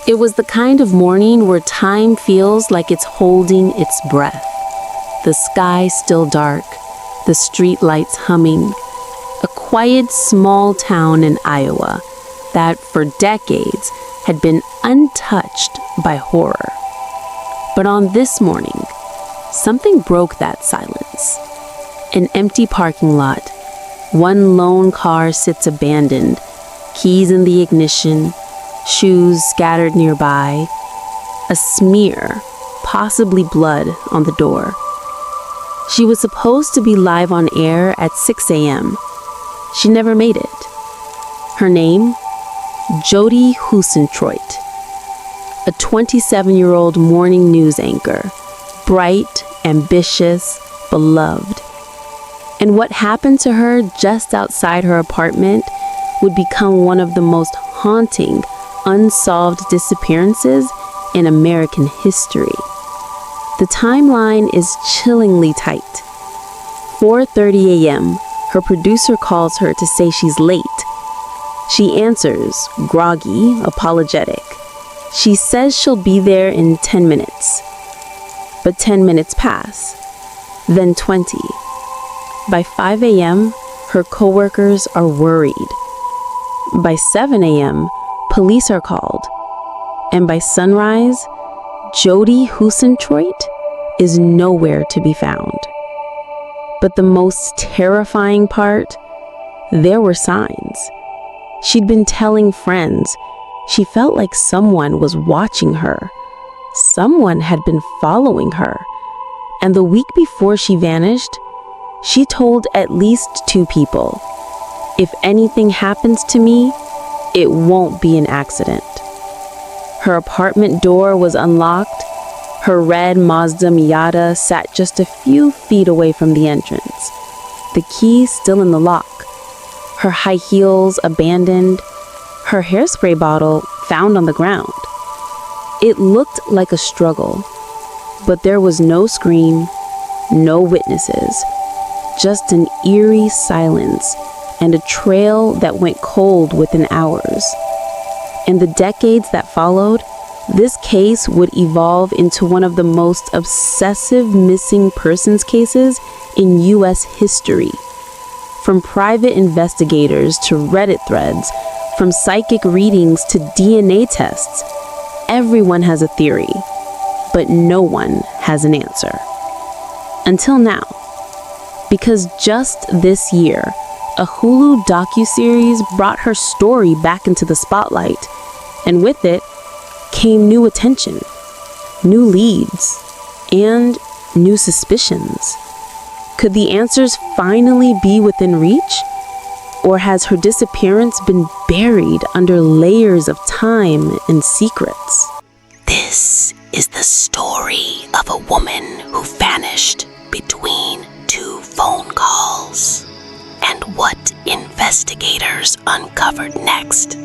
It was the kind of morning where time feels like it's holding its breath. The sky still dark, the street lights humming. A quiet, small town in Iowa that for decades had been untouched by horror. But on this morning, something broke that silence. An empty parking lot. One lone car sits abandoned, keys in the ignition, shoes scattered nearby, a smear, possibly blood, on the door. She was supposed to be live on air at 6 a.m. She never made it. Her name? Jodi Huisentruit, a 27-year-old morning news anchor, bright, ambitious, beloved. And what happened to her just outside her apartment would become one of the most haunting, unsolved disappearances in American history. The timeline is chillingly tight. 4:30 a.m., her producer calls her to say she's late. She answers, groggy, apologetic. She says she'll be there in 10 minutes. But 10 minutes pass, then 20. By 5 a.m., her coworkers are worried. By 7 a.m., police are called. And by sunrise, Jodi Huisentruit is nowhere to be found. But the most terrifying part, there were signs. She'd been telling friends. She felt like someone was watching her. Someone had been following her. And the week before she vanished, she told at least 2 people, "If anything happens to me, it won't be an accident." Her apartment door was unlocked. Her red Mazda Miata sat just a few feet away from the entrance, the key still in the lock. Her high heels abandoned, her hairspray bottle found on the ground. It looked like a struggle, but there was no scream, no witnesses, just an eerie silence and a trail that went cold within hours. In the decades that followed, this case would evolve into one of the most obsessive missing persons cases in U.S. history. From private investigators to Reddit threads, from psychic readings to DNA tests, everyone has a theory, but no one has an answer. Until now. Because just this year, a Hulu docuseries brought her story back into the spotlight, and with it came new attention, new leads, and new suspicions. Could the answers finally be within reach? Or has her disappearance been buried under layers of time and secrets? This is the story of a woman who vanished between 2 phone calls, and what investigators uncovered next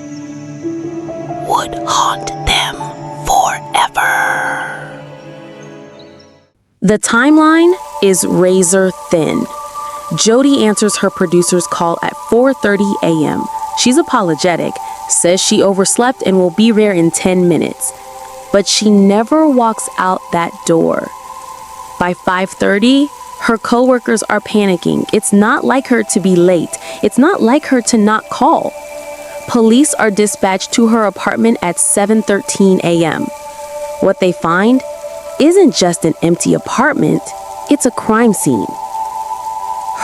would haunt them forever. The timeline is razor thin. Jodi answers her producer's call at 4:30 a.m. She's apologetic, says she overslept and will be there in 10 minutes. But she never walks out that door. By 5:30, her coworkers are panicking. It's not like her to be late. It's not like her to not call. Police are dispatched to her apartment at 7:13 a.m. What they find isn't just an empty apartment, it's a crime scene.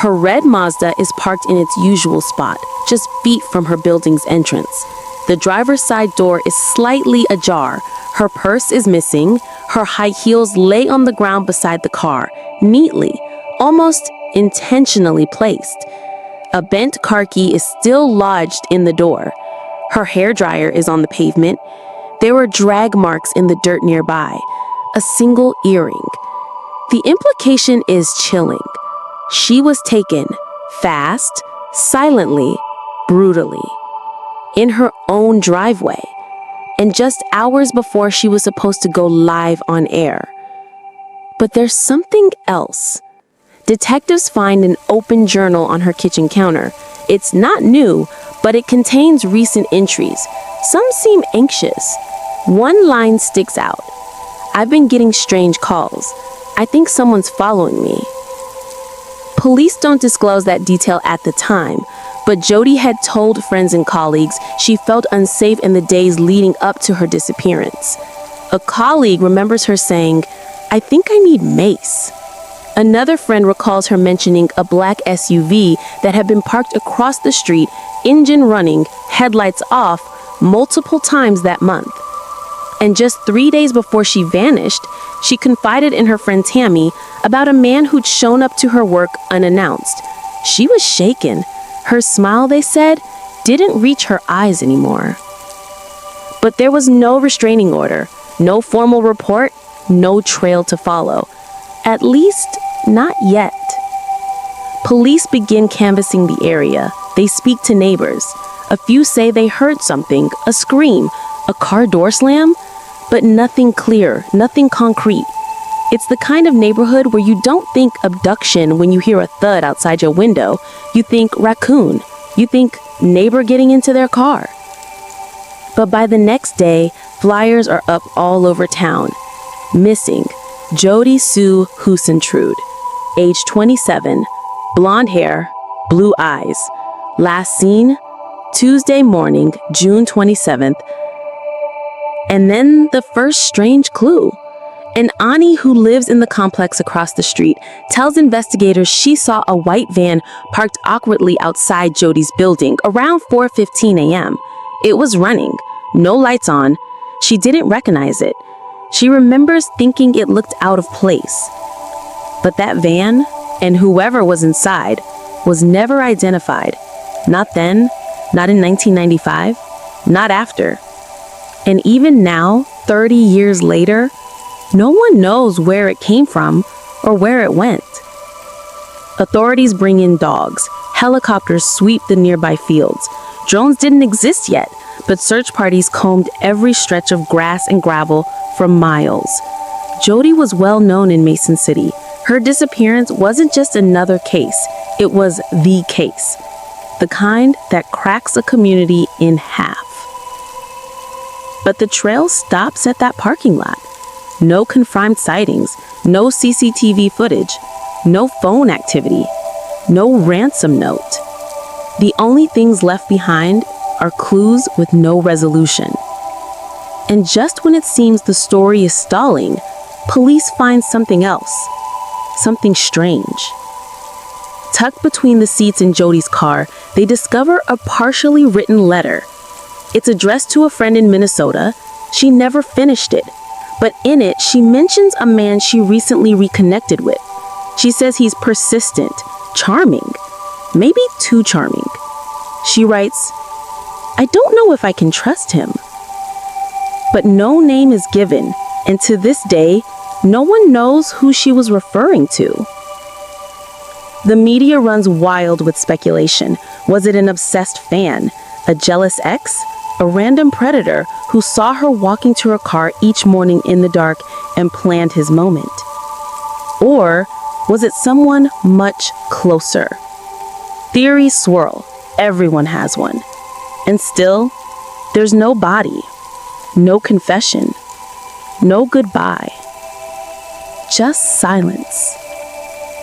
Her red Mazda is parked in its usual spot, just feet from her building's entrance. The driver's side door is slightly ajar. Her purse is missing. Her high heels lay on the ground beside the car, neatly, almost intentionally placed. A bent car key is still lodged in the door. Her hairdryer is on the pavement. There were drag marks in the dirt nearby. A single earring. The implication is chilling. She was taken fast, silently, brutally, in her own driveway, and just hours before she was supposed to go live on air. But there's something else. Detectives find an open journal on her kitchen counter. It's not new, but it contains recent entries. Some seem anxious. One line sticks out. "I've been getting strange calls. I think someone's following me." Police don't disclose that detail at the time, but Jodi had told friends and colleagues she felt unsafe in the days leading up to her disappearance. A colleague remembers her saying, "I think I need mace." Another friend recalls her mentioning a black SUV that had been parked across the street, engine running, headlights off, multiple times that month. And just 3 days before she vanished, she confided in her friend Tammy about a man who'd shown up to her work unannounced. She was shaken. Her smile, they said, didn't reach her eyes anymore. But there was no restraining order, no formal report, no trail to follow. At least, not yet. Police begin canvassing the area. They speak to neighbors. A few say they heard something, a scream, a car door slam, but nothing clear, nothing concrete. It's the kind of neighborhood where you don't think abduction when you hear a thud outside your window. You think raccoon. You think neighbor getting into their car. But by the next day, flyers are up all over town. Missing, Jodi Huisentruit, age 27, blonde hair, blue eyes. Last seen, Tuesday morning, June 27th. And then the first strange clue. An Ani who lives in the complex across the street tells investigators she saw a white van parked awkwardly outside Jodi's building around 4:15 a.m. It was running, no lights on. She didn't recognize it. She remembers thinking it looked out of place. But that van, and whoever was inside, was never identified. Not then, not in 1995, not after. And even now, 30 years later, no one knows where it came from or where it went. Authorities bring in dogs. Helicopters sweep the nearby fields. Drones didn't exist yet, but search parties combed every stretch of grass and gravel for miles. Jodi was well known in Mason City. Her disappearance wasn't just another case. It was the case. The kind that cracks a community in half. But the trail stops at that parking lot. No confirmed sightings, no CCTV footage, no phone activity, no ransom note. The only things left behind are clues with no resolution. And just when it seems the story is stalling, police find something else, something strange. Tucked between the seats in Jodi's car, they discover a partially written letter. It's addressed to a friend in Minnesota. She never finished it, but in it, she mentions a man she recently reconnected with. She says he's persistent, charming, maybe too charming. She writes, "I don't know if I can trust him." But no name is given, and to this day, no one knows who she was referring to. The media runs wild with speculation. Was it an obsessed fan, a jealous ex, a random predator who saw her walking to her car each morning in the dark and planned his moment? Or was it someone much closer? Theories swirl. Everyone has one. And still, there's no body, no confession, no goodbye. Just silence.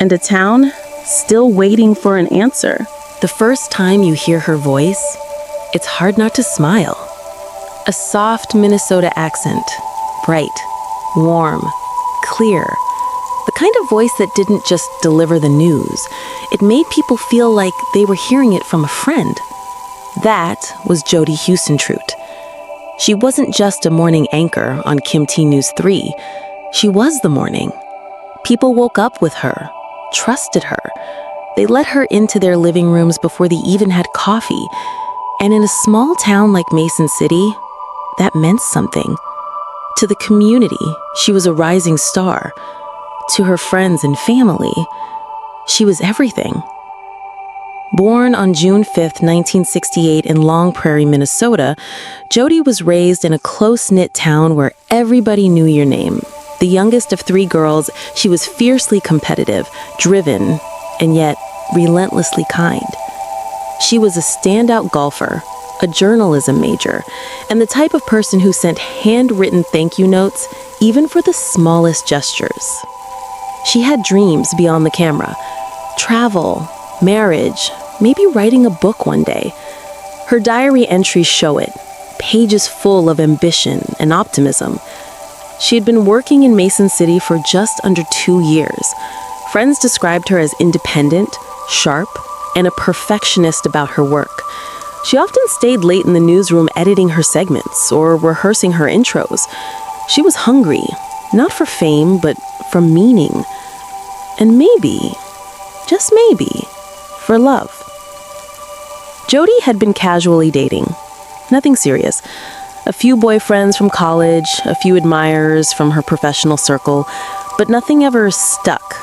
And a town still waiting for an answer. The first time you hear her voice, it's hard not to smile. A soft Minnesota accent, bright, warm, clear. The kind of voice that didn't just deliver the news. It made people feel like they were hearing it from a friend. That was Jodi Huisentruit. She wasn't just a morning anchor on Kim T News 3. She was the morning. People woke up with her, trusted her. They let her into their living rooms before they even had coffee. And in a small town like Mason City, that meant something. To the community, she was a rising star. To her friends and family, she was everything. Born on June 5th, 1968 in Long Prairie, Minnesota, Jodi was raised in a close-knit town where everybody knew your name. The youngest of 3 girls, she was fiercely competitive, driven, and yet relentlessly kind. She was a standout golfer, a journalism major, and the type of person who sent handwritten thank you notes even for the smallest gestures. She had dreams beyond the camera. Travel, marriage, maybe writing a book one day. Her diary entries show it, pages full of ambition and optimism. She had been working in Mason City for just under 2 years. Friends described her as independent, sharp, and a perfectionist about her work. She often stayed late in the newsroom editing her segments or rehearsing her intros. She was hungry, not for fame, but for meaning. And maybe, just maybe, for love. Jodi had been casually dating. Nothing serious. A few boyfriends from college, a few admirers from her professional circle, but nothing ever stuck.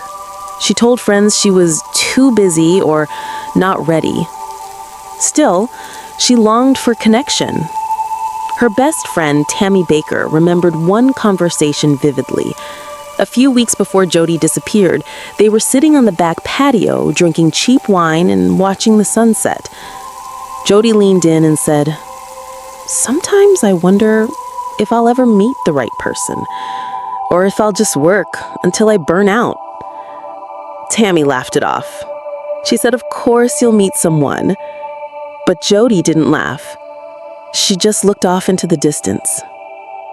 She told friends she was too busy or not ready. Still, she longed for connection. Her best friend, Tammy Baker, remembered one conversation vividly. A few weeks before Jodi disappeared, they were sitting on the back patio, drinking cheap wine and watching the sunset. Jodi leaned in and said, "Sometimes I wonder if I'll ever meet the right person, or if I'll just work until I burn out." Tammy laughed it off. She said, "Of course you'll meet someone." But Jodi didn't laugh. She just looked off into the distance,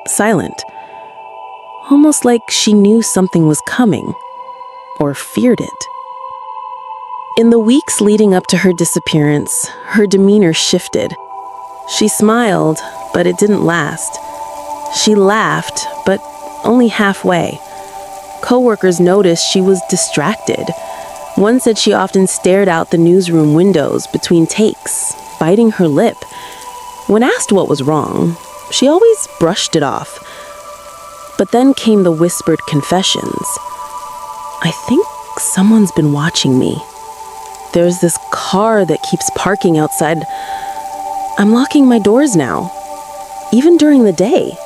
silent, almost like she knew something was coming, or feared it. In the weeks leading up to her disappearance, her demeanor shifted. She smiled, but it didn't last. She laughed, but only halfway. Coworkers noticed she was distracted. One said she often stared out the newsroom windows between takes, biting her lip. When asked what was wrong, she always brushed it off. But then came the whispered confessions. "I think someone's been watching me. There's this car that keeps parking outside. I'm locking my doors now, even during the day."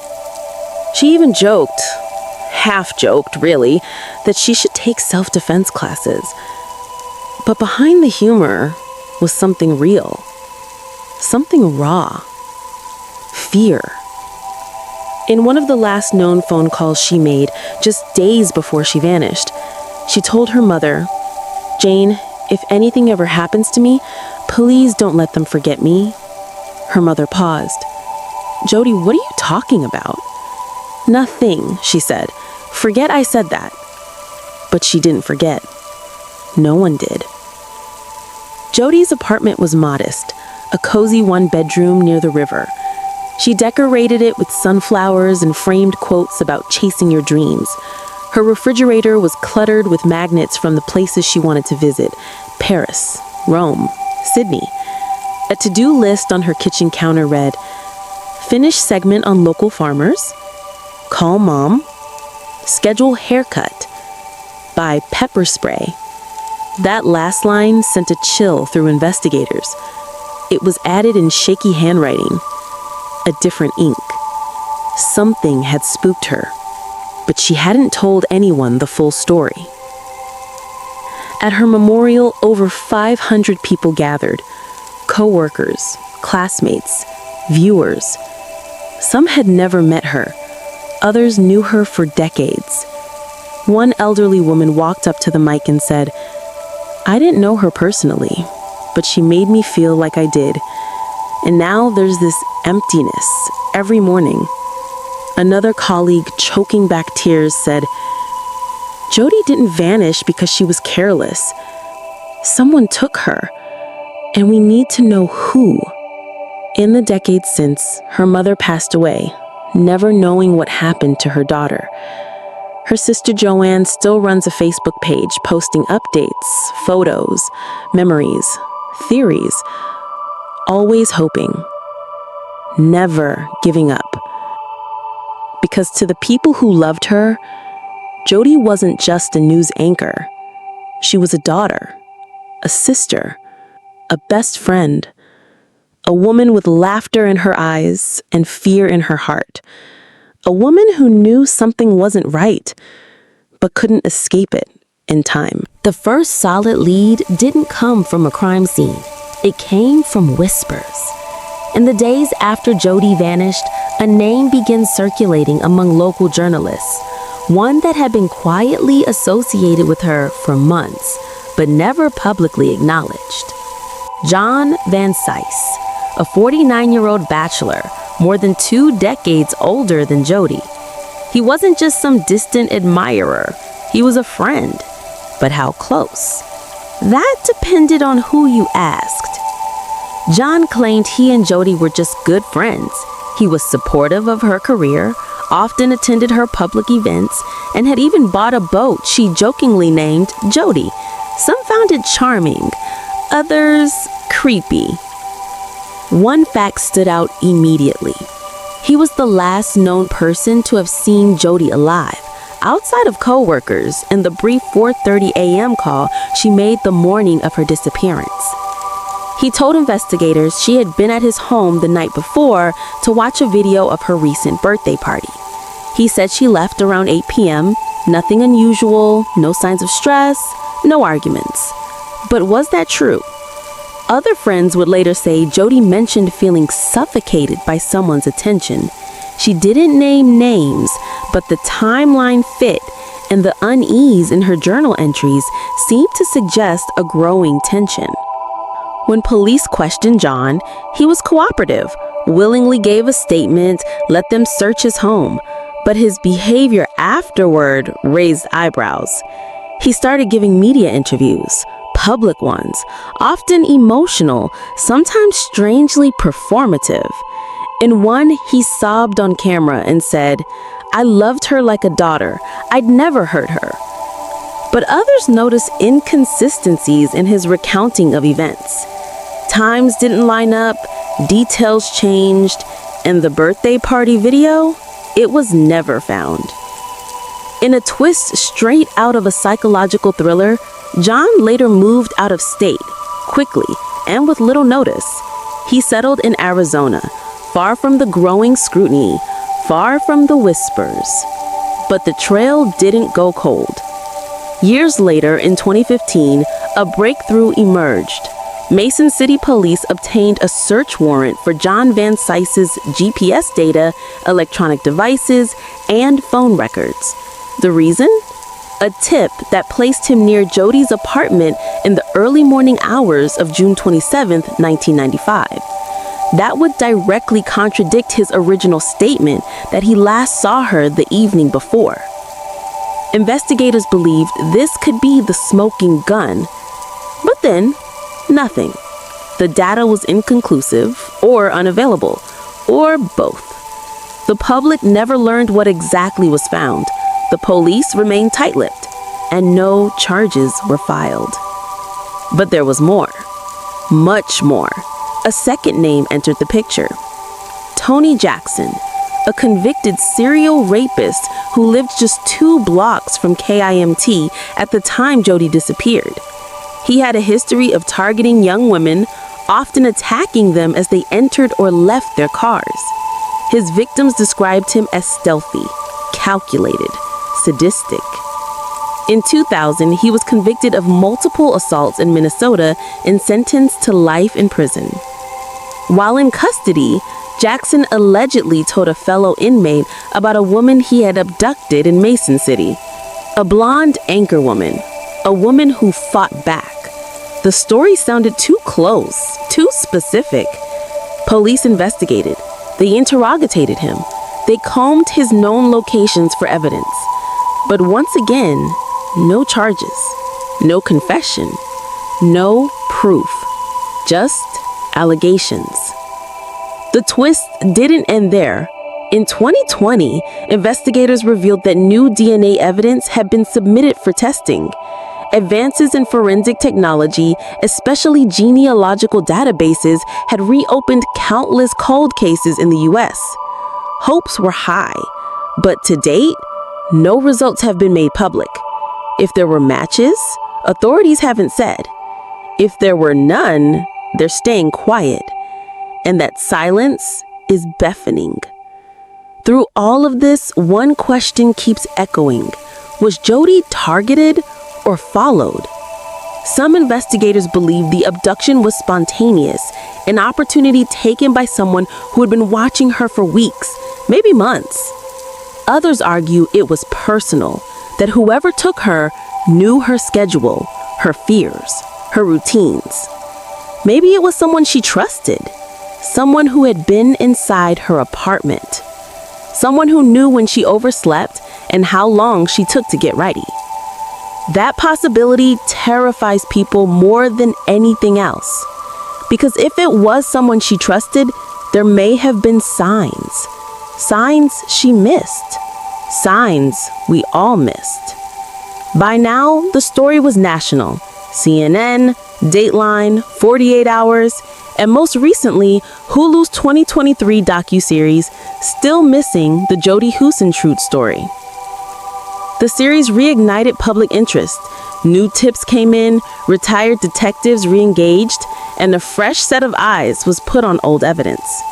She even joked, half-joked really, that she should take self-defense classes. But behind the humor was something real, something raw. Fear. In one of the last known phone calls she made, just days before she vanished, she told her mother, "Jane, if anything ever happens to me, please don't let them forget me." Her mother paused. "Jodi, what are you talking about?" "Nothing," she said. "Forget I said that." But she didn't forget. No one did. Jodi's apartment was modest, a cozy one-bedroom near the river. She decorated it with sunflowers and framed quotes about chasing your dreams. Her refrigerator was cluttered with magnets from the places she wanted to visit: Paris, Rome, Sydney. A to-do list on her kitchen counter read, "Finish segment on local farmers, call mom, schedule haircut, buy pepper spray." That last line sent a chill through investigators. It was added in shaky handwriting, a different ink. Something had spooked her, but she hadn't told anyone the full story. At her memorial, over 500 people gathered: co-workers, classmates, viewers. Some had never met her. Others knew her for decades. One elderly woman walked up to the mic and said, "I didn't know her personally, but she made me feel like I did. And now there's this emptiness every morning." Another colleague, choking back tears, said, "Jodi didn't vanish because she was careless. Someone took her, and we need to know who." In the decades since, her mother passed away, never knowing what happened to her daughter. Her sister Joanne still runs a Facebook page posting updates, photos, memories, theories, always hoping, never giving up. Because to the people who loved her, Jodi wasn't just a news anchor. She was a daughter, a sister, a best friend, a woman with laughter in her eyes and fear in her heart. A woman who knew something wasn't right, but couldn't escape it in time. The first solid lead didn't come from a crime scene. It came from whispers. In the days after Jodi vanished, a name began circulating among local journalists, one that had been quietly associated with her for months, but never publicly acknowledged. John Van Cise, a 49-year-old bachelor, more than 2 decades older than Jodi. He wasn't just some distant admirer, he was a friend. But how close? That depended on who you asked. John claimed he and Jodi were just good friends. He was supportive of her career, often attended her public events, and had even bought a boat she jokingly named Jodi. Some found it charming, others creepy. One fact stood out immediately. He was the last known person to have seen Jodi alive, outside of co-workers and the brief 4:30 a.m. call she made the morning of her disappearance. He told investigators she had been at his home the night before to watch a video of her recent birthday party. He said she left around 8 p.m., nothing unusual, no signs of stress, no arguments. But was that true? Other friends would later say Jodi mentioned feeling suffocated by someone's attention. She didn't name names, but the timeline fit, and the unease in her journal entries seemed to suggest a growing tension. When police questioned John, he was cooperative, willingly gave a statement, let them search his home. But his behavior afterward raised eyebrows. He started giving media interviews, public ones, often emotional, sometimes strangely performative. In one, he sobbed on camera and said, "I loved her like a daughter. I'd never hurt her." But others noticed inconsistencies in his recounting of events. Times didn't line up, details changed, and the birthday party video, it was never found. In a twist straight out of a psychological thriller, John later moved out of state, quickly and with little notice. He settled in Arizona, far from the growing scrutiny, far from the whispers. But the trail didn't go cold. Years later, in 2015, a breakthrough emerged. Mason City Police obtained a search warrant for John Van Cise's GPS data, electronic devices, and phone records. The reason? A tip that placed him near Jodi's apartment in the early morning hours of June 27, 1995. That would directly contradict his original statement that he last saw her the evening before. Investigators believed this could be the smoking gun. But then, nothing. The data was inconclusive or unavailable, or both. The public never learned what exactly was found. The police remained tight-lipped, and no charges were filed. But there was more. Much more. A second name entered the picture. Tony Jackson, a convicted serial rapist who lived just 2 blocks from KIMT at the time Jodi disappeared. He had a history of targeting young women, often attacking them as they entered or left their cars. His victims described him as stealthy, calculated, sadistic. In 2000, he was convicted of multiple assaults in Minnesota and sentenced to life in prison. While in custody, Jackson allegedly told a fellow inmate about a woman he had abducted in Mason City. A blonde anchor woman, a woman who fought back. The story sounded too close, too specific. Police investigated. They interrogated him. They combed his known locations for evidence. But once again, no charges, no confession, no proof, just allegations. The twist didn't end there. In 2020, investigators revealed that new DNA evidence had been submitted for testing. Advances in forensic technology, especially genealogical databases, had reopened countless cold cases in the U.S. Hopes were high, but to date, no results have been made public. If there were matches, authorities haven't said. If there were none, they're staying quiet. And that silence is deafening. Through all of this, one question keeps echoing. Was Jodi targeted or followed? Some investigators believe the abduction was spontaneous, an opportunity taken by someone who had been watching her for weeks, maybe months. Others argue it was personal, that whoever took her knew her schedule, her fears, her routines. Maybe it was someone she trusted, someone who had been inside her apartment, someone who knew when she overslept and how long she took to get ready. That possibility terrifies people more than anything else, because if it was someone she trusted, there may have been signs she missed, signs we all missed. By now, the story was national. CNN, Dateline, 48 Hours, and most recently, Hulu's 2023 docuseries, Still Missing the Jodi Huisentruit story. The series reignited public interest. New tips came in, retired detectives re-engaged, and a fresh set of eyes was put on old evidence.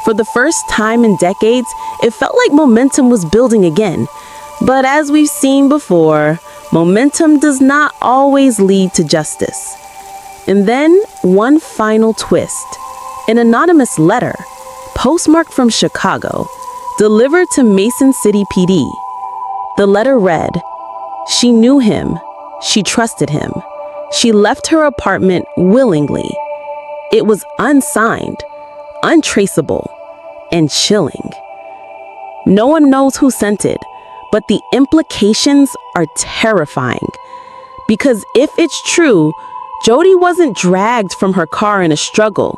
For the first time in decades, it felt like momentum was building again. But as we've seen before, momentum does not always lead to justice. And then, one final twist. An anonymous letter, postmarked from Chicago, delivered to Mason City PD. The letter read, "She knew him. She trusted him. She left her apartment willingly." It was unsigned, untraceable, and chilling. No one knows who sent it, but the implications are terrifying. Because if it's true, Jodi wasn't dragged from her car in a struggle.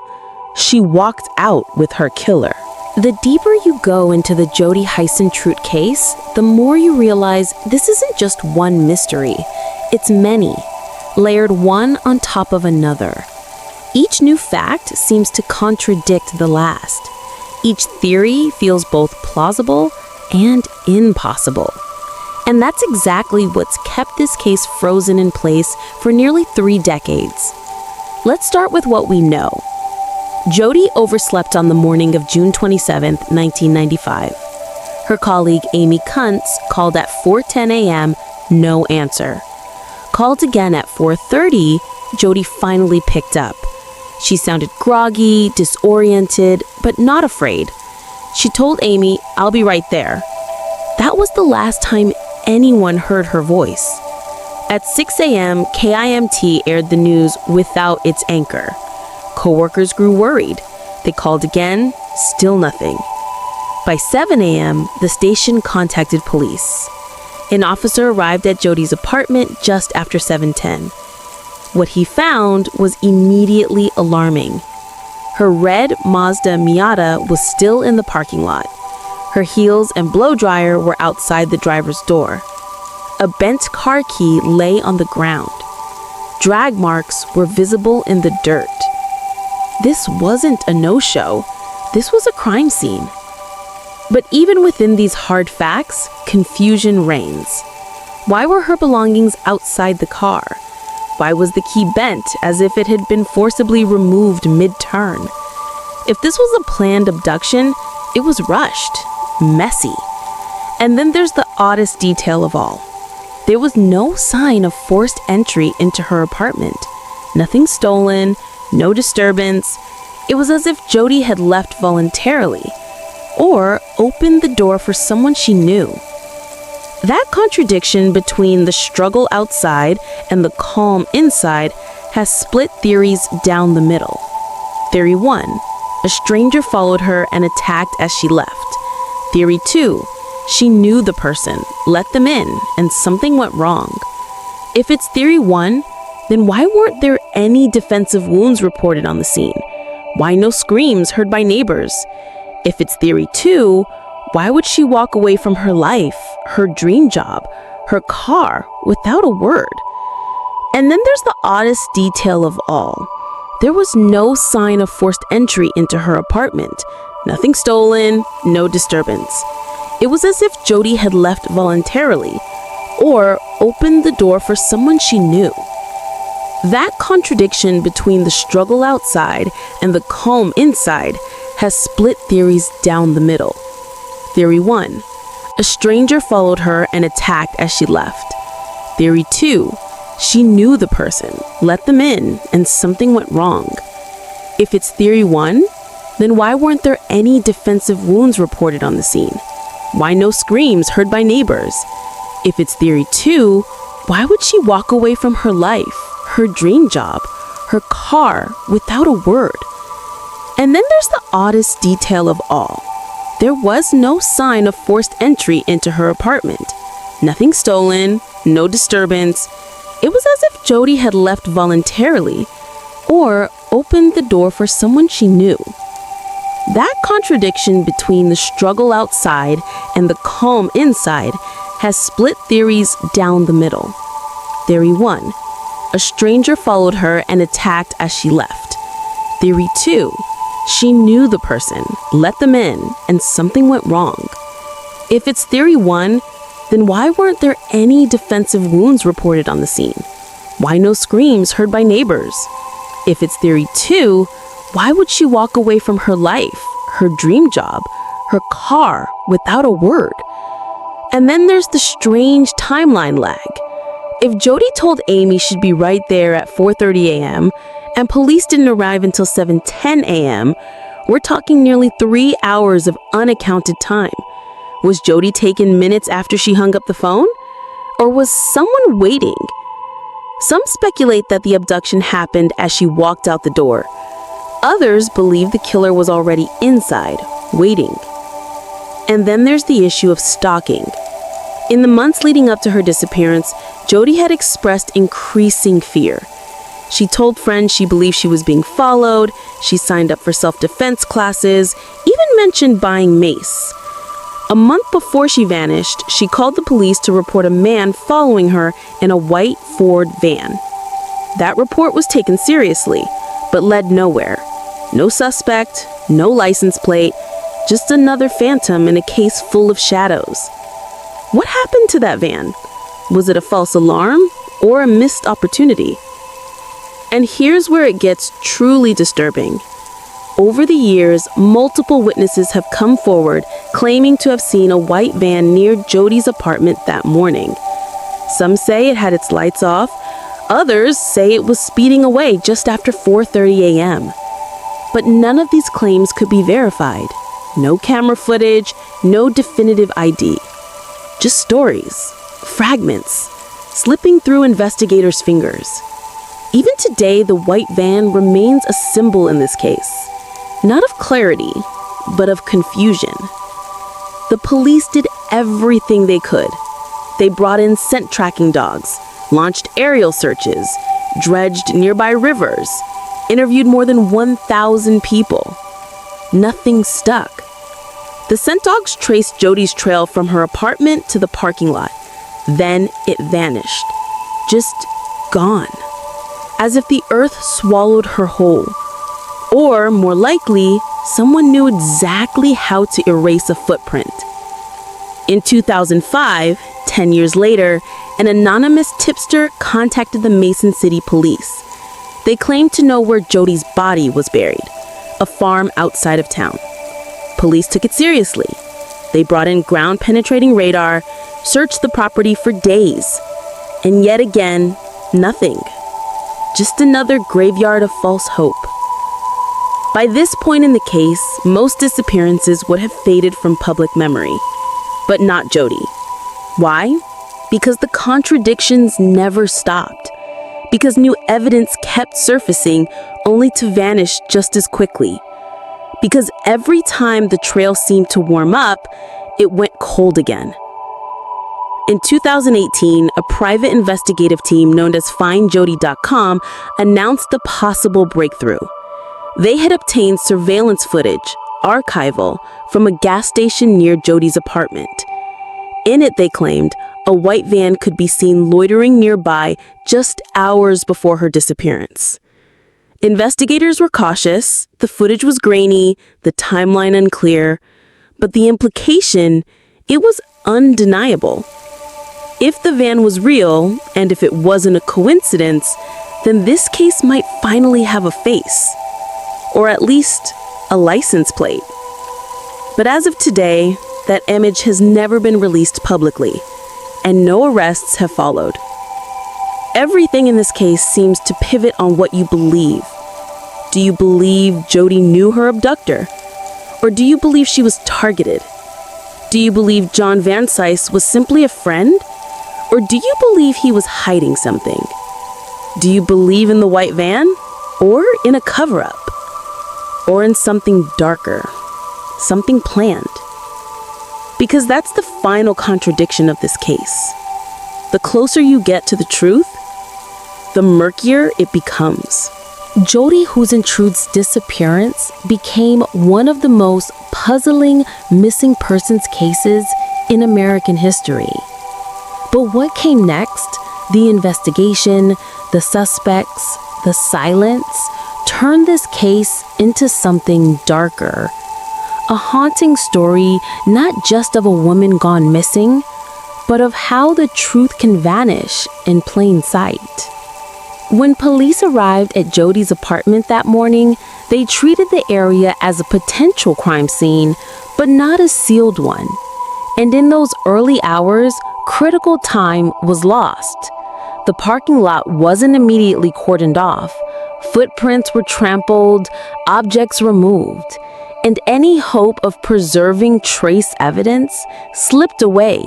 She walked out with her killer. The deeper you go into the Jodi Huisentruit case, the more you realize this isn't just one mystery. It's many, layered one on top of another. Each new fact seems to contradict the last. Each theory feels both plausible and impossible. And that's exactly what's kept this case frozen in place for nearly 3 decades. Let's start with what we know. Jodi overslept on the morning of June 27, 1995. Her colleague Amy Kuntz called at 4:10 a.m., no answer. Called again at 4:30, Jodi finally picked up. She sounded groggy, disoriented, but not afraid. She told Amy, "I'll be right there." That was the last time anyone heard her voice. At 6 a.m., KIMT aired the news without its anchor. Coworkers grew worried. They called again, still nothing. By 7 a.m., the station contacted police. An officer arrived at Jodi's apartment just after 7:10. What he found was immediately alarming. Her red Mazda Miata was still in the parking lot. Her heels and blow dryer were outside the driver's door. A bent car key lay on the ground. Drag marks were visible in the dirt. This wasn't a no-show. This was a crime scene. But even within these hard facts, confusion reigns. Why were her belongings outside the car? Why was the key bent as if it had been forcibly removed mid-turn? If this was a planned abduction, it was rushed, messy. And then there's the oddest detail of all. There was no sign of forced entry into her apartment. Nothing stolen, no disturbance. It was as if Jodi had left voluntarily or opened the door for someone she knew. That contradiction between the struggle outside and the calm inside has split theories down the middle. Theory 1, a stranger followed her and attacked as she left. Theory 2, she knew the person, let them in, and something went wrong. If it's theory 1, then why weren't there any defensive wounds reported on the scene? Why no screams heard by neighbors? If it's theory 2, why would she walk away from her life, her dream job, her car, without a word? And then there's the oddest detail of all. There was no sign of forced entry into her apartment. Nothing stolen, no disturbance. It was as if Jodi had left voluntarily or opened the door for someone she knew. That contradiction between the struggle outside and the calm inside has split theories down the middle. Theory 1, a stranger followed her and attacked as she left. Theory 2, she knew the person, let them in, and something went wrong. If it's theory 1, then why weren't there any defensive wounds reported on the scene? Why no screams heard by neighbors? If it's theory 2, why would she walk away from her life, her dream job, her car, without a word? And then there's the oddest detail of all. There was no sign of forced entry into her apartment. Nothing stolen, no disturbance. It was as if Jodi had left voluntarily or opened the door for someone she knew. That contradiction between the struggle outside and the calm inside has split theories down the middle. Theory 1, a stranger followed her and attacked as she left. Theory 2, she knew the person, let them in, and something went wrong. If it's theory 1, then why weren't there any defensive wounds reported on the scene? Why no screams heard by neighbors? If it's theory 2, why would she walk away from her life, her dream job, her car, without a word? And then there's the strange timeline lag. If Jodi told Amy she'd be right there at 4:30 a.m., and police didn't arrive until 7:10 a.m., we're talking nearly 3 hours of unaccounted time. Was Jodi taken minutes after she hung up the phone? Or was someone waiting? Some speculate that the abduction happened as she walked out the door. Others believe the killer was already inside, waiting. And then there's the issue of stalking. In the months leading up to her disappearance, Jodi had expressed increasing fear. She told friends she believed she was being followed, she signed up for self-defense classes, even mentioned buying mace. A month before she vanished, she called the police to report a man following her in a white Ford van. That report was taken seriously, but led nowhere. No suspect, no license plate, just another phantom in a case full of shadows. What happened to that van? Was it a false alarm or a missed opportunity? And here's where it gets truly disturbing. Over the years, multiple witnesses have come forward claiming to have seen a white van near Jodi's apartment that morning. Some say it had its lights off. Others say it was speeding away just after 4:30 a.m. But none of these claims could be verified. No camera footage, no definitive ID. Just stories, fragments, slipping through investigators' fingers. Even today, the white van remains a symbol in this case. Not of clarity, but of confusion. The police did everything they could. They brought in scent tracking dogs, launched aerial searches, dredged nearby rivers, interviewed more than 1,000 people. Nothing stuck. The scent dogs traced Jodi's trail from her apartment to the parking lot. Then it vanished. Just gone. As if the earth swallowed her whole. Or, more likely, someone knew exactly how to erase a footprint. In 2005, 10 years later, an anonymous tipster contacted the Mason City police. They claimed to know where Jodi's body was buried, a farm outside of town. Police took it seriously. They brought in ground-penetrating radar, searched the property for days. And yet again, nothing. Just another graveyard of false hope. By this point in the case, most disappearances would have faded from public memory. But not Jodi. Why? Because the contradictions never stopped. Because new evidence kept surfacing only to vanish just as quickly. Because every time the trail seemed to warm up, it went cold again. In 2018, a private investigative team known as FindJodi.com announced the possible breakthrough. They had obtained surveillance footage, archival, from a gas station near Jodi's apartment. In it, they claimed, a white van could be seen loitering nearby just hours before her disappearance. Investigators were cautious, the footage was grainy, the timeline unclear, but the implication, it was undeniable. If the van was real, and if it wasn't a coincidence, then this case might finally have a face, or at least a license plate. But as of today, that image has never been released publicly, and no arrests have followed. Everything in this case seems to pivot on what you believe. Do you believe Jodi knew her abductor? Or do you believe she was targeted? Do you believe John Van Cise was simply a friend? Or do you believe he was hiding something? Do you believe in the white van? Or in a cover-up? Or in something darker? Something planned? Because that's the final contradiction of this case. The closer you get to the truth, the murkier it becomes. Jodi Huisentruit's disappearance became one of the most puzzling missing persons cases in American history. But what came next, the investigation, the suspects, the silence, turned this case into something darker. A haunting story not just of a woman gone missing, but of how the truth can vanish in plain sight. When police arrived at Jodi's apartment that morning, they treated the area as a potential crime scene, but not a sealed one. And in those early hours, critical time was lost. The parking lot wasn't immediately cordoned off. Footprints were trampled, objects removed, and any hope of preserving trace evidence slipped away,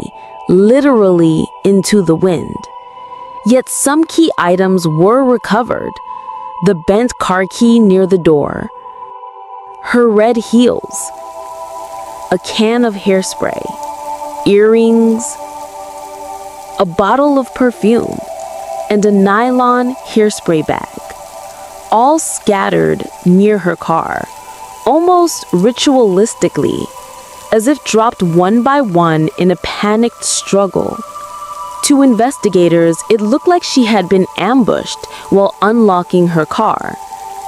literally into the wind. Yet some key items were recovered. The bent car key near the door, her red heels, a can of hairspray, earrings, a bottle of perfume, and a nylon hairspray bag, all scattered near her car, almost ritualistically, as if dropped one by one in a panicked struggle. To investigators, it looked like she had been ambushed while unlocking her car.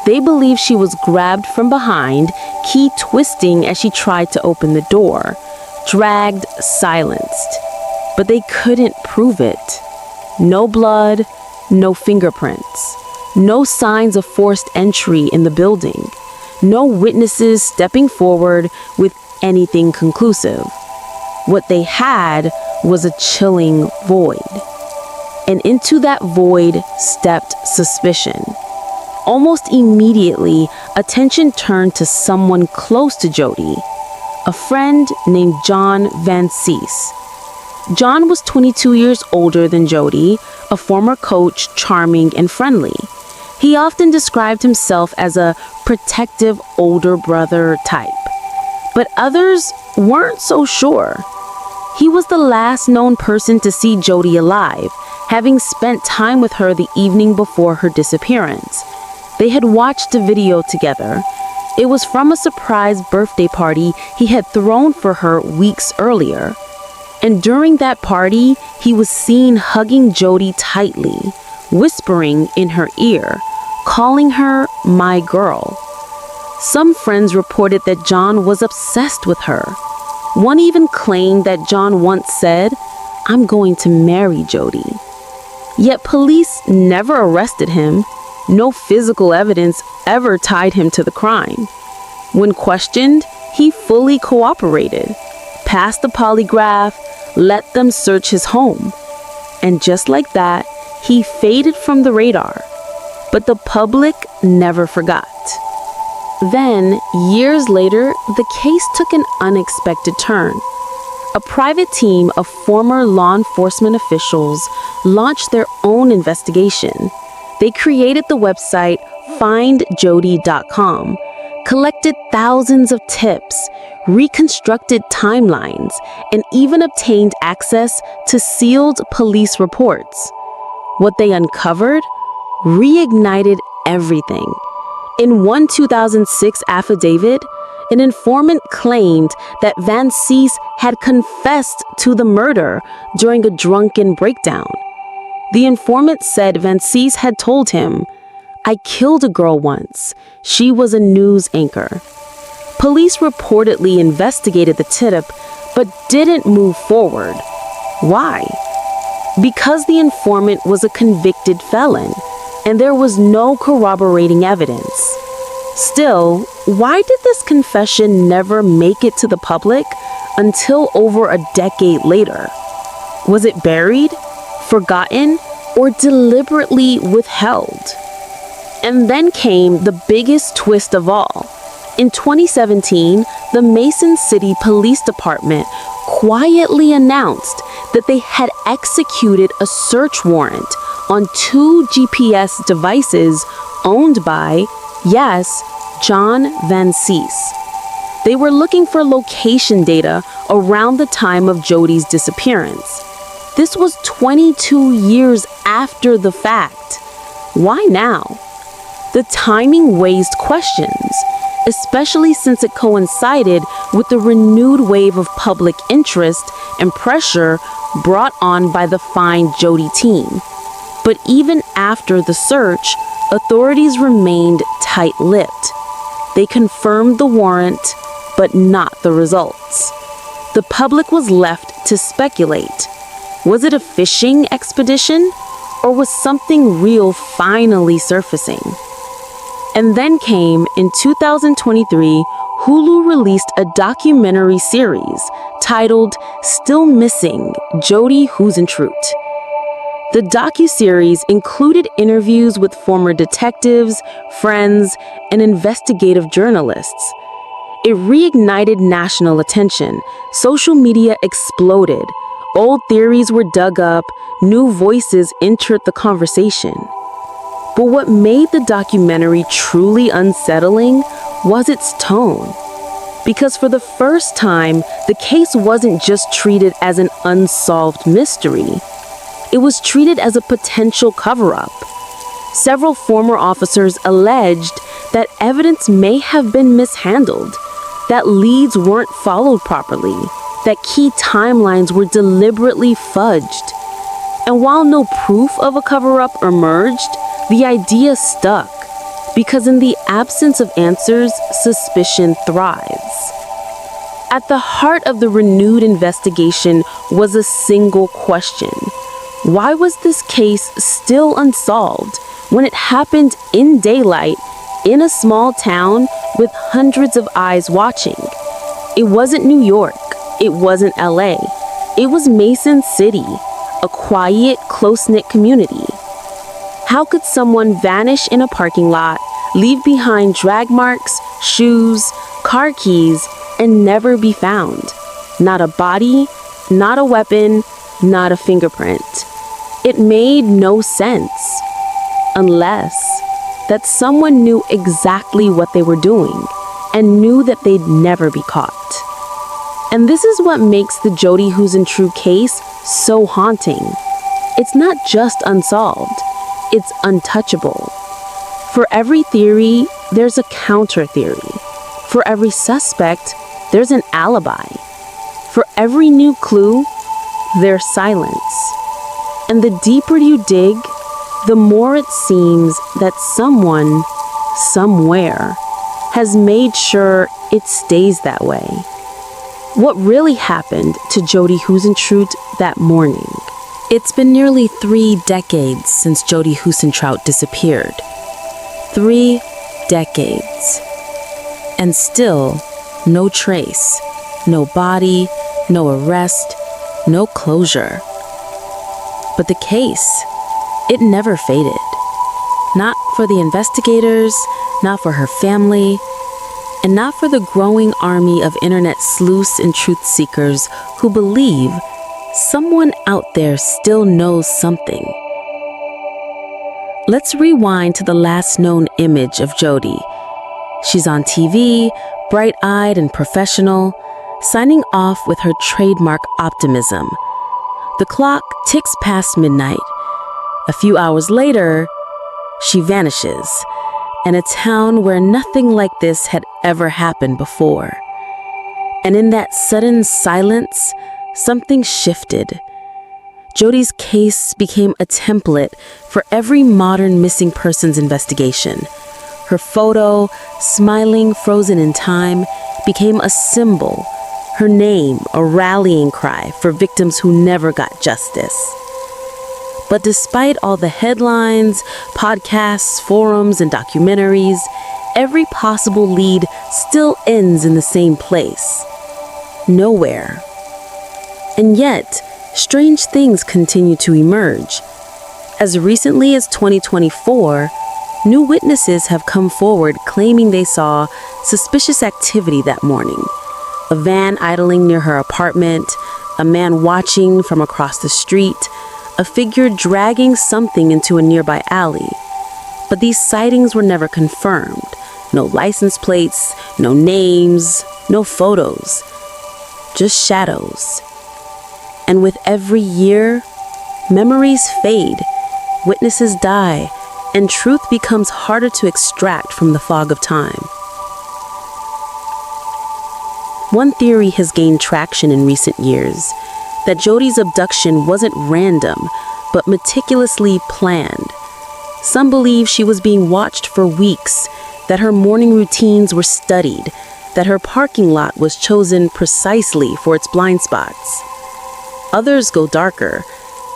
They believe she was grabbed from behind, key twisting as she tried to open the door, dragged, silenced. But they couldn't prove it. No blood, no fingerprints, no signs of forced entry in the building, no witnesses stepping forward with anything conclusive. What they had was a chilling void. And into that void stepped suspicion. Almost immediately, attention turned to someone close to Jodi, a friend named John Van Cise. John was 22 years older than Jodi, a former coach, charming and friendly. He often described himself as a protective older brother type. But others weren't so sure. He was the last known person to see Jodi alive, having spent time with her the evening before her disappearance. They had watched a video together. It was from a surprise birthday party he had thrown for her weeks earlier. And during that party, he was seen hugging Jodi tightly, whispering in her ear, calling her my girl. Some friends reported that John was obsessed with her. One even claimed that John once said, "I'm going to marry Jodi." Yet police never arrested him. No physical evidence ever tied him to the crime. When questioned, he fully cooperated, passed the polygraph, let them search his home. And just like that, he faded from the radar. But the public never forgot. Then, years later, the case took an unexpected turn. A private team of former law enforcement officials launched their own investigation. They created the website findjodi.com, collected thousands of tips, reconstructed timelines, and even obtained access to sealed police reports. What they uncovered reignited everything. In one 2006 affidavit, an informant claimed that Van Cise had confessed to the murder during a drunken breakdown. The informant said Van Cise had told him, "I killed a girl once. She was a news anchor." Police reportedly investigated the tip, but didn't move forward. Why? Because the informant was a convicted felon, and there was no corroborating evidence. Still, why did this confession never make it to the public until over a decade later? Was it buried, forgotten, or deliberately withheld? And then came the biggest twist of all. In 2017, the Mason City Police Department quietly announced that they had executed a search warrant on 2 GPS devices owned by, yes, John Van Cease. They were looking for location data around the time of Jodi's disappearance. This was 22 years after the fact. Why now? The timing raised questions, especially since it coincided with the renewed wave of public interest and pressure brought on by the Find Jodi team. But even after the search, authorities remained tight-lipped. They confirmed the warrant, but not the results. The public was left to speculate. Was it a fishing expedition, or was something real finally surfacing? And then came, in 2023, Hulu released a documentary series titled Still Missing, Jodi Huisentruit. The docuseries included interviews with former detectives, friends, and investigative journalists. It reignited national attention. Social media exploded. Old theories were dug up. New voices entered the conversation. But what made the documentary truly unsettling was its tone. Because for the first time, the case wasn't just treated as an unsolved mystery. It was treated as a potential cover-up. Several former officers alleged that evidence may have been mishandled, that leads weren't followed properly, that key timelines were deliberately fudged. And while no proof of a cover-up emerged, the idea stuck, because in the absence of answers, suspicion thrives. At the heart of the renewed investigation was a single question. Why was this case still unsolved when it happened in daylight in a small town with hundreds of eyes watching? It wasn't New York. It wasn't LA. It was Mason City, a quiet, close-knit community. How could someone vanish in a parking lot, leave behind drag marks, shoes, car keys, and never be found? Not a body, not a weapon, not a fingerprint. It made no sense, unless that someone knew exactly what they were doing and knew that they'd never be caught. And this is what makes the Jodi Huisentruit case so haunting. It's not just unsolved, it's untouchable. For every theory, there's a counter-theory. For every suspect, there's an alibi. For every new clue, there's silence. And the deeper you dig, the more it seems that someone, somewhere, has made sure it stays that way. What really happened to Jodi Huisentruit that morning? It's been nearly 3 decades since Jodi Huisentruit disappeared. 3 decades. And still, no trace, no body, no arrest, no closure. But the case, it never faded. Not for the investigators, not for her family, and not for the growing army of internet sleuths and truth seekers who believe someone out there still knows something. Let's rewind to the last known image of Jodi. She's on TV, bright-eyed and professional, signing off with her trademark optimism. The clock ticks past midnight. A few hours later, she vanishes, in a town where nothing like this had ever happened before. And in that sudden silence, something shifted. Jodi's case became a template for every modern missing persons investigation. Her photo, smiling, frozen in time, became a symbol. Her name, a rallying cry for victims who never got justice. But despite all the headlines, podcasts, forums, and documentaries, every possible lead still ends in the same place. Nowhere. And yet, strange things continue to emerge. As recently as 2024, New witnesses have come forward claiming they saw suspicious activity that morning. A van idling near her apartment, a man watching from across the street, a figure dragging something into a nearby alley. But these sightings were never confirmed. No license plates, no names, no photos, just shadows. And with every year, memories fade, witnesses die, and truth becomes harder to extract from the fog of time. One theory has gained traction in recent years, that Jodi's abduction wasn't random, but meticulously planned. Some believe she was being watched for weeks, that her morning routines were studied, that her parking lot was chosen precisely for its blind spots. Others go darker,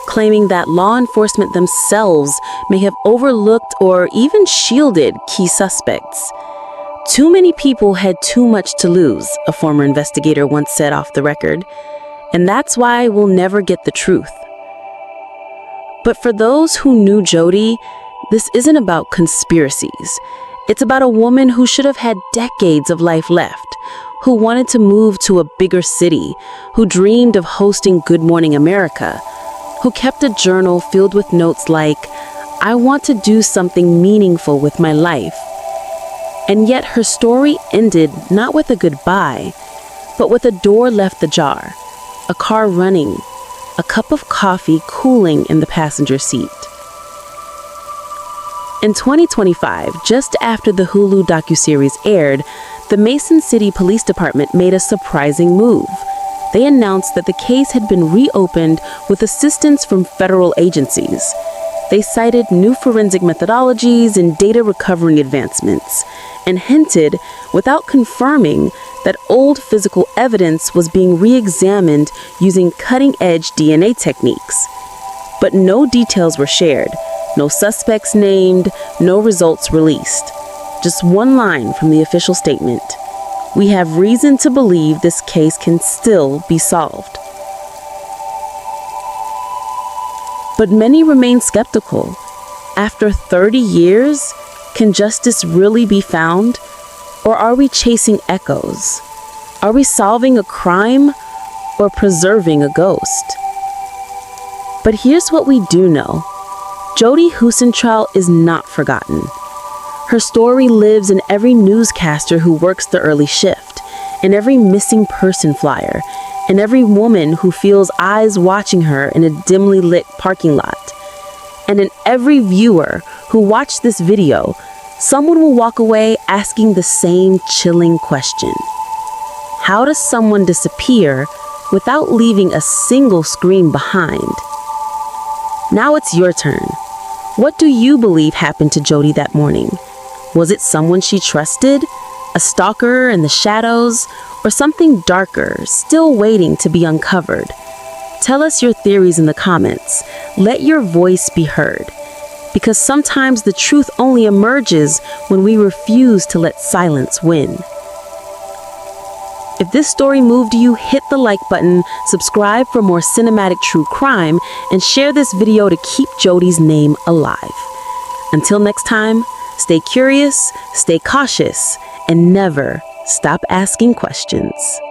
claiming that law enforcement themselves may have overlooked or even shielded key suspects. Too many people had too much to lose, a former investigator once said off the record, and that's why we'll never get the truth. But for those who knew Jodi, this isn't about conspiracies. It's about a woman who should have had decades of life left, who wanted to move to a bigger city, who dreamed of hosting Good Morning America, who kept a journal filled with notes like, "I want to do something meaningful with my life." And yet her story ended not with a goodbye, but with a door left ajar, a car running, a cup of coffee cooling in the passenger seat. In 2025, just after the Hulu docuseries aired, the Mason City Police Department made a surprising move. They announced that the case had been reopened with assistance from federal agencies. They cited new forensic methodologies and data recovery advancements, and hinted, without confirming, that old physical evidence was being re-examined using cutting-edge DNA techniques. But no details were shared, no suspects named, no results released. Just one line from the official statement: "We have reason to believe this case can still be solved." But many remain skeptical. After 30 years, can justice really be found? Or are we chasing echoes? Are we solving a crime or preserving a ghost? But here's what we do know. Jodi Huisentruit is not forgotten. Her story lives in every newscaster who works the early shift, in every missing person flyer, in every woman who feels eyes watching her in a dimly lit parking lot. And in every viewer who watched this video, someone will walk away asking the same chilling question. How does someone disappear without leaving a single scream behind? Now it's your turn. What do you believe happened to Jodi that morning? Was it someone she trusted, a stalker in the shadows, or something darker, still waiting to be uncovered? Tell us your theories in the comments. Let your voice be heard. Because sometimes the truth only emerges when we refuse to let silence win. If this story moved you, hit the like button, subscribe for more cinematic true crime, and share this video to keep Jodi's name alive. Until next time, stay curious, stay cautious, and never stop asking questions.